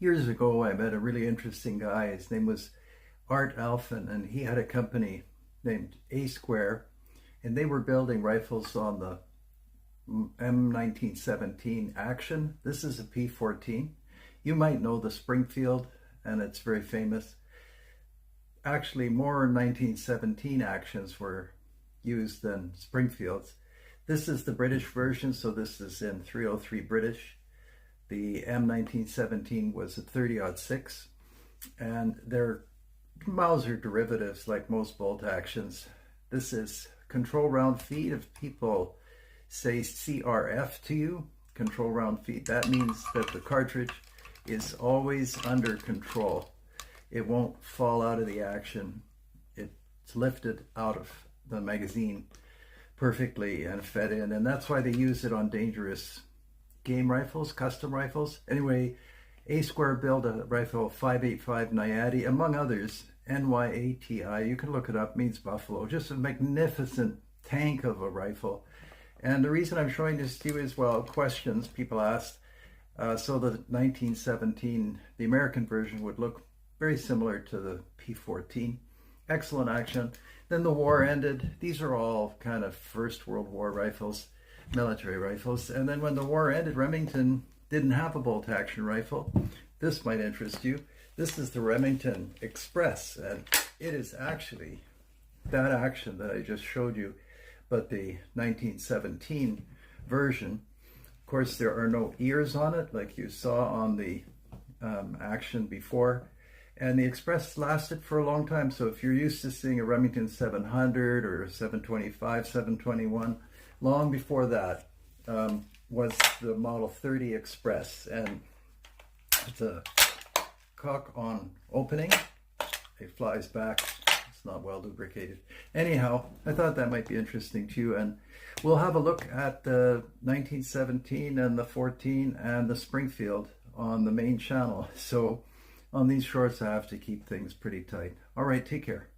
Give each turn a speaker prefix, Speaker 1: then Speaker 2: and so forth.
Speaker 1: Years ago, I met a really interesting guy. His name was Art Alphen, and he had a company named A Square, and they were building rifles on the M1917 Action. This is a P14. You might know the Springfield, and it's very famous. Actually, more 1917 Actions were used than Springfields. This is the British version, so this is in 303 British. The M1917 was a 30-06, and they're Mauser derivatives like most bolt actions. This is control round feed. If people say CRF to you, control round feed, that means that the cartridge is always under control. It won't fall out of the action. It's lifted out of the magazine perfectly and fed in, and that's why they use it on dangerous game rifles, custom rifles. Anyway, A Square built a rifle 585 Nayati, among others, NYATI. You can look it up, means buffalo. Just a magnificent tank of a rifle. And the reason I'm showing this to you is, well, questions people asked. So the 1917, the American version would look very similar to the P14. Excellent action. Then the war ended. These are all kind of First World War rifles, military rifles. And then when the war ended, Remington didn't have a bolt action rifle. This might interest you. This is the Remington Express, and it is actually that action that I just showed you, but the 1917 version. Of course, there are no ears on it like you saw on the action before. And the Express lasted for a long time. So if you're used to seeing a Remington 700 or 725, 721, long before that was the Model 30 Express. And it's a cock on opening. It flies back. It's not well lubricated. Anyhow, I thought that might be interesting to you. And we'll have a look at the 1917 and the 14 and the Springfield on the main channel. So on these shorts, I have to keep things pretty tight. All right, take care.